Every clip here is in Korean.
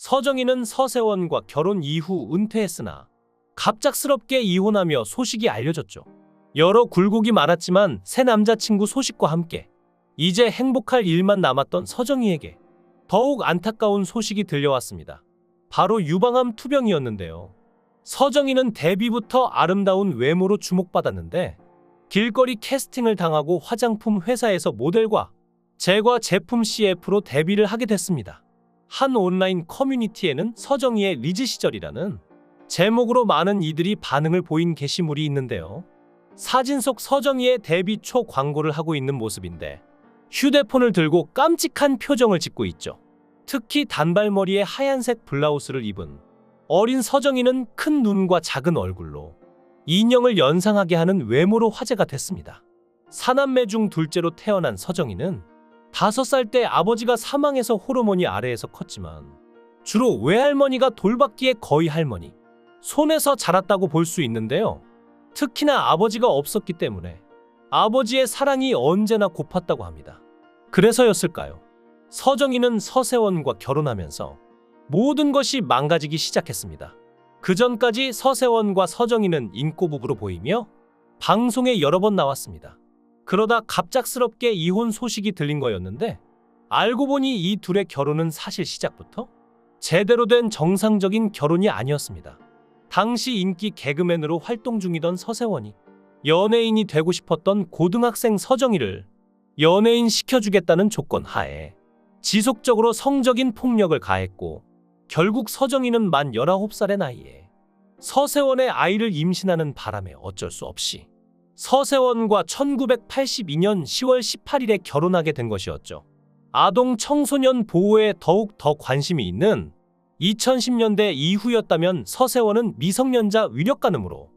서정희는 서세원과 결혼 이후 은퇴했으나 갑작스럽게 이혼하며 소식이 알려졌죠. 여러 굴곡이 많았지만 새 남자친구 소식과 함께 이제 행복할 일만 남았던 서정희에게 더욱 안타까운 소식이 들려왔습니다. 바로 유방암 투병이었는데요. 서정희는 데뷔부터 아름다운 외모로 주목받았는데 길거리 캐스팅을 당하고 화장품 회사에서 모델과 제과 제품 CF로 데뷔를 하게 됐습니다. 한 온라인 커뮤니티에는 서정희의 리즈 시절이라는 제목으로 많은 이들이 반응을 보인 게시물이 있는데요. 사진 속 서정희의 데뷔 초 광고를 하고 있는 모습인데 휴대폰을 들고 깜찍한 표정을 짓고 있죠. 특히 단발머리에 하얀색 블라우스를 입은 어린 서정희는 큰 눈과 작은 얼굴로 인형을 연상하게 하는 외모로 화제가 됐습니다. 사남매 중 둘째로 태어난 서정희는 5살 때 아버지가 사망해서 호르몬이 아래에서 컸지만 주로 외할머니가 돌봤기에 거의 할머니 손에서 자랐다고 볼 수 있는데요. 특히나 아버지가 없었기 때문에 아버지의 사랑이 언제나 고팠다고 합니다. 그래서였을까요? 서정희는 서세원과 결혼하면서 모든 것이 망가지기 시작했습니다. 그 전까지 서세원과 서정희는 인꼬 부부로 보이며 방송에 여러 번 나왔습니다. 그러다 갑작스럽게 이혼 소식이 들린 거였는데 알고 보니 이 둘의 결혼은 사실 시작부터 제대로 된 정상적인 결혼이 아니었습니다. 당시 인기 개그맨으로 활동 중이던 서세원이 연예인이 되고 싶었던 고등학생 서정희를 연예인 시켜주겠다는 조건 하에 지속적으로 성적인 폭력을 가했고 결국 서정희는 만 19살의 나이에 서세원의 아이를 임신하는 바람에 어쩔 수 없이 서세원과 1982년 10월 18일에 결혼하게 된 것이었죠. 아동 청소년 보호에 더욱 더 관심이 있는 2010년대 이후였다면 서세원은 미성년자 위력간음으로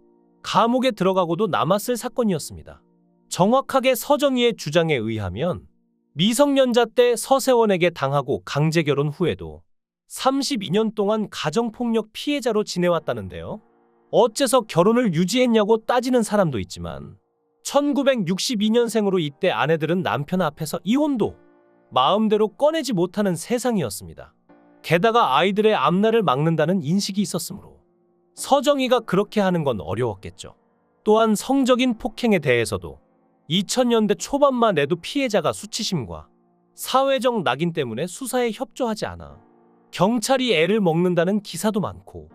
감옥에 들어가고도 남았을 사건이었습니다. 정확하게 서정희의 주장에 의하면 미성년자 때 서세원에게 당하고 강제결혼 후에도 32년 동안 가정폭력 피해자로 지내왔다는데요. 어째서 결혼을 유지했냐고 따지는 사람도 있지만 1962년생으로 이때 아내들은 남편 앞에서 이혼도 마음대로 꺼내지 못하는 세상이었습니다. 게다가 아이들의 앞날을 막는다는 인식이 있었으므로 서정희가 그렇게 하는 건 어려웠겠죠. 또한 성적인 폭행에 대해서도 2000년대 초반만 해도 피해자가 수치심과 사회적 낙인 때문에 수사에 협조하지 않아 경찰이 애를 먹는다는 기사도 많고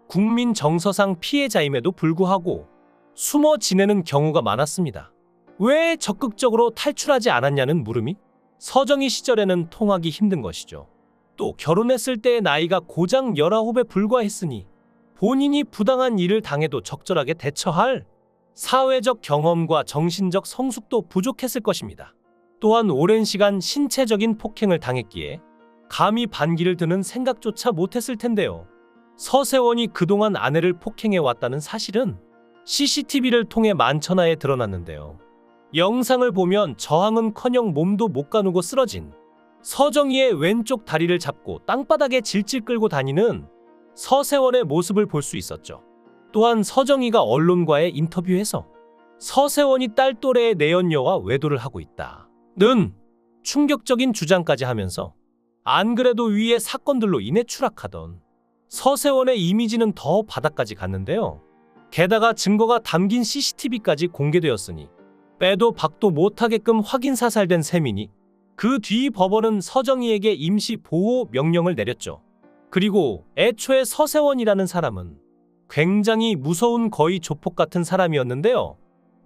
국민 정서상 피해자임에도 불구하고 숨어 지내는 경우가 많았습니다. 왜 적극적으로 탈출하지 않았냐는 물음이 서정희 시절에는 통하기 힘든 것이죠. 또 결혼했을 때의 나이가 고작 19에 불과했으니 본인이 부당한 일을 당해도 적절하게 대처할 사회적 경험과 정신적 성숙도 부족했을 것입니다. 또한 오랜 시간 신체적인 폭행을 당했기에 감히 반기를 드는 생각조차 못했을 텐데요. 서세원이 그동안 아내를 폭행해왔다는 사실은 CCTV를 통해 만천하에 드러났는데요. 영상을 보면 저항은커녕 몸도 못 가누고 쓰러진 서정희의 왼쪽 다리를 잡고 땅바닥에 질질 끌고 다니는 서세원의 모습을 볼 수 있었죠. 또한 서정희가 언론과의 인터뷰에서 서세원이 딸 또래의 내연녀와 외도를 하고 있다는 충격적인 주장까지 하면서 안 그래도 위의 사건들로 인해 추락하던 서세원의 이미지는 더 바닥까지 갔는데요. 게다가 증거가 담긴 CCTV까지 공개되었으니 빼도 박도 못하게끔 확인사살된 셈이니 그 뒤 법원은 서정희에게 임시 보호 명령을 내렸죠. 그리고 애초에 서세원이라는 사람은 굉장히 무서운 거의 조폭 같은 사람이었는데요.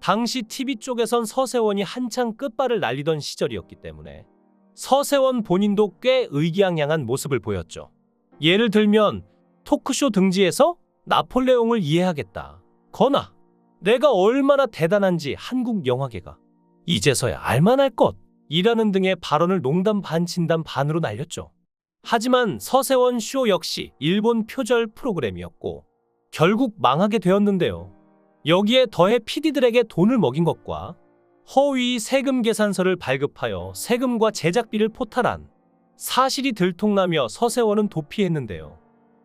당시 TV 쪽에선 서세원이 한창 끝발을 날리던 시절이었기 때문에 서세원 본인도 꽤 의기양양한 모습을 보였죠. 예를 들면 토크쇼 등지에서 나폴레옹을 이해하겠다 거나 내가 얼마나 대단한지 한국 영화계가 이제서야 알만할 것이라는 등의 발언을 농담 반 진담 반으로 날렸죠. 하지만 서세원 쇼 역시 일본 표절 프로그램이었고 결국 망하게 되었는데요. 여기에 더해 PD들에게 돈을 먹인 것과 허위 세금 계산서를 발급하여 세금과 제작비를 포탈한 사실이 들통나며 서세원은 도피했는데요.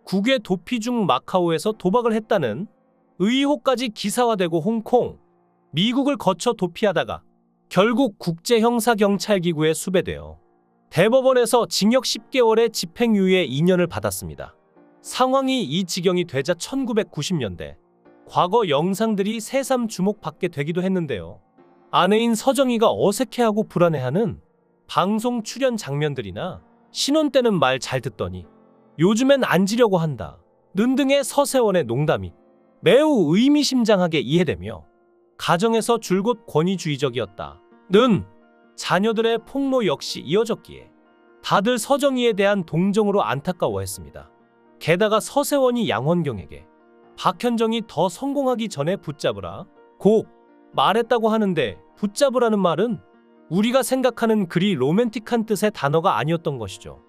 국외 도피 중 마카오에서 도박을 했다는 의혹까지 기사화되고 홍콩, 미국을 거쳐 도피하다가 결국 국제형사경찰기구에 수배되어 대법원에서 징역 10개월의 집행유예 2년을 받았습니다. 상황이 이 지경이 되자 1990년대 과거 영상들이 새삼 주목받게 되기도 했는데요. 아내인 서정희가 어색해하고 불안해하는 방송 출연 장면들이나 신혼 때는 말 잘 듣더니 요즘엔 안 지려고 한다 는 등의 서세원의 농담이 매우 의미심장하게 이해되며 가정에서 줄곧 권위주의적이었다 는 자녀들의 폭로 역시 이어졌기에 다들 서정희에 대한 동정으로 안타까워했습니다. 게다가 서세원이 양원경에게 박현정이 더 성공하기 전에 붙잡으라 고 말했다고 하는데, 붙잡으라는 말은 우리가 생각하는 그리 로맨틱한 뜻의 단어가 아니었던 것이죠.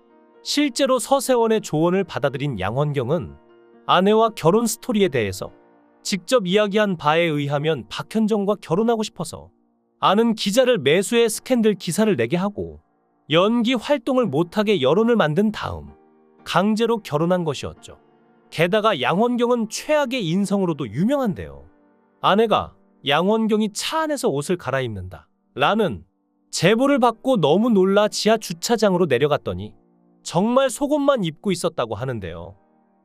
실제로 서세원의 조언을 받아들인 양원경은 아내와 결혼 스토리에 대해서 직접 이야기한 바에 의하면 박현정과 결혼하고 싶어서 아는 기자를 매수해 스캔들 기사를 내게 하고 연기 활동을 못하게 여론을 만든 다음 강제로 결혼한 것이었죠. 게다가 양원경은 최악의 인성으로도 유명한데요. 아내가 양원경이 차 안에서 옷을 갈아입는다 라는 제보를 받고 너무 놀라 지하 주차장으로 내려갔더니 정말 속옷만 입고 있었다고 하는데요.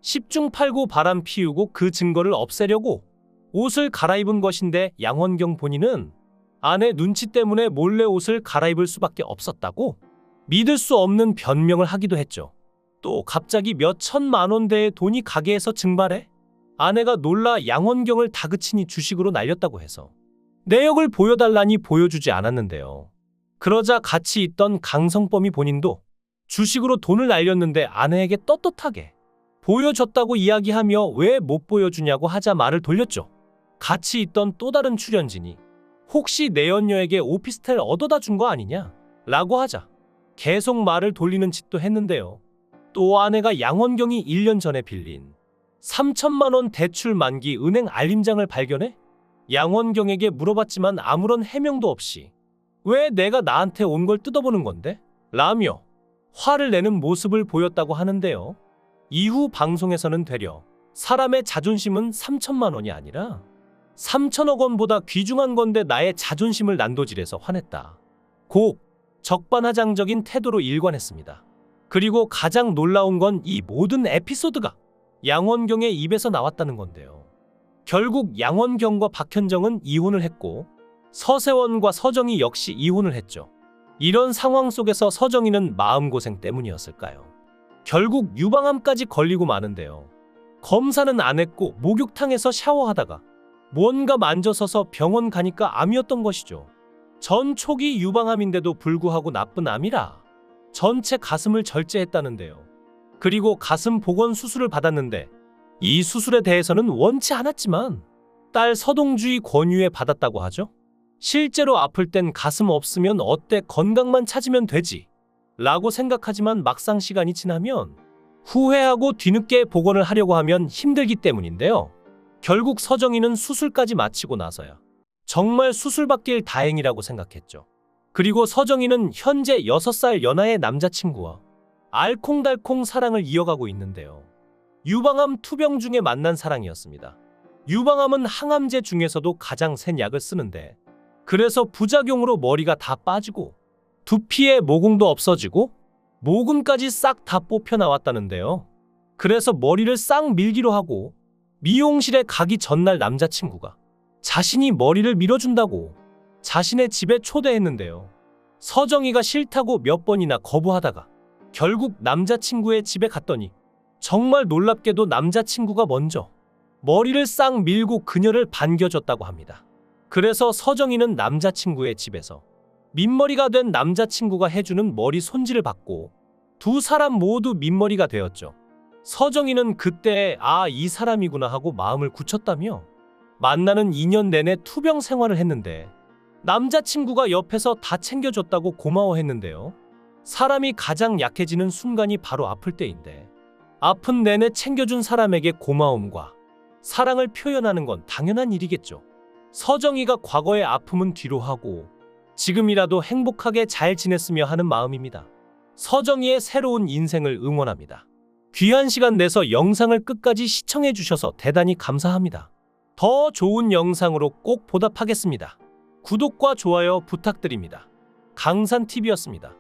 10중 8구 바람 피우고 그 증거를 없애려고 옷을 갈아입은 것인데, 양원경 본인은 아내 눈치 때문에 몰래 옷을 갈아입을 수밖에 없었다고 믿을 수 없는 변명을 하기도 했죠. 또 갑자기 몇 천만 원대의 돈이 가게에서 증발해 아내가 놀라 양원경을 다그치니 주식으로 날렸다고 해서 내역을 보여달라니 보여주지 않았는데요. 그러자 같이 있던 강성범이 본인도 주식으로 돈을 날렸는데 아내에게 떳떳하게 보여줬다고 이야기하며 왜 못 보여주냐고 하자 말을 돌렸죠. 같이 있던 또 다른 출연진이 혹시 내 연녀에게 오피스텔 얻어다 준 거 아니냐? 라고 하자 계속 말을 돌리는 짓도 했는데요. 또 아내가 양원경이 1년 전에 빌린 3천만 원 대출 만기 은행 알림장을 발견해 양원경에게 물어봤지만 아무런 해명도 없이 왜 내가 나한테 온 걸 뜯어보는 건데? 라며 화를 내는 모습을 보였다고 하는데요. 이후 방송에서는 되려 사람의 자존심은 3천만 원이 아니라 3천억 원보다 귀중한 건데 나의 자존심을 난도질해서 화냈다 고 적반하장적인 태도로 일관했습니다. 그리고 가장 놀라운 건 이 모든 에피소드가 양원경의 입에서 나왔다는 건데요. 결국 양원경과 박현정은 이혼을 했고 서세원과 서정희 역시 이혼을 했죠. 이런 상황 속에서 서정희는 마음고생 때문이었을까요? 결국 유방암까지 걸리고 마는데요. 검사는 안 했고 목욕탕에서 샤워하다가 뭔가 만져서서 병원 가니까 암이었던 것이죠. 전 초기 유방암인데도 불구하고 나쁜 암이라 전체 가슴을 절제했다는데요. 그리고 가슴 복원 수술을 받았는데 이 수술에 대해서는 원치 않았지만 딸 서동주의 권유에 받았다고 하죠. 실제로 아플 땐 가슴 없으면 어때, 건강만 찾으면 되지 라고 생각하지만 막상 시간이 지나면 후회하고 뒤늦게 복원을 하려고 하면 힘들기 때문인데요. 결국 서정희는 수술까지 마치고 나서야 정말 수술받길 다행이라고 생각했죠. 그리고 서정희는 현재 6살 연하의 남자친구와 알콩달콩 사랑을 이어가고 있는데요. 유방암 투병 중에 만난 사랑이었습니다. 유방암은 항암제 중에서도 가장 센 약을 쓰는데, 그래서 부작용으로 머리가 다 빠지고 두피에 모공도 없어지고 모근까지 싹 다 뽑혀 나왔다는데요. 그래서 머리를 싹 밀기로 하고 미용실에 가기 전날 남자친구가 자신이 머리를 밀어준다고 자신의 집에 초대했는데요. 서정희가 싫다고 몇 번이나 거부하다가 결국 남자친구의 집에 갔더니 정말 놀랍게도 남자친구가 먼저 머리를 싹 밀고 그녀를 반겨줬다고 합니다. 그래서 서정희는 남자친구의 집에서 민머리가 된 남자친구가 해주는 머리 손질을 받고 두 사람 모두 민머리가 되었죠. 서정희는 그때 이 사람이구나 하고 마음을 굳혔다며 만나는 2년 내내 투병 생활을 했는데 남자친구가 옆에서 다 챙겨줬다고 고마워했는데요. 사람이 가장 약해지는 순간이 바로 아플 때인데, 아픈 내내 챙겨준 사람에게 고마움과 사랑을 표현하는 건 당연한 일이겠죠. 서정희가 과거의 아픔은 뒤로 하고 지금이라도 행복하게 잘 지냈으며 하는 마음입니다. 서정희의 새로운 인생을 응원합니다. 귀한 시간 내서 영상을 끝까지 시청해 주셔서 대단히 감사합니다. 더 좋은 영상으로 꼭 보답하겠습니다. 구독과 좋아요 부탁드립니다. 강산TV였습니다.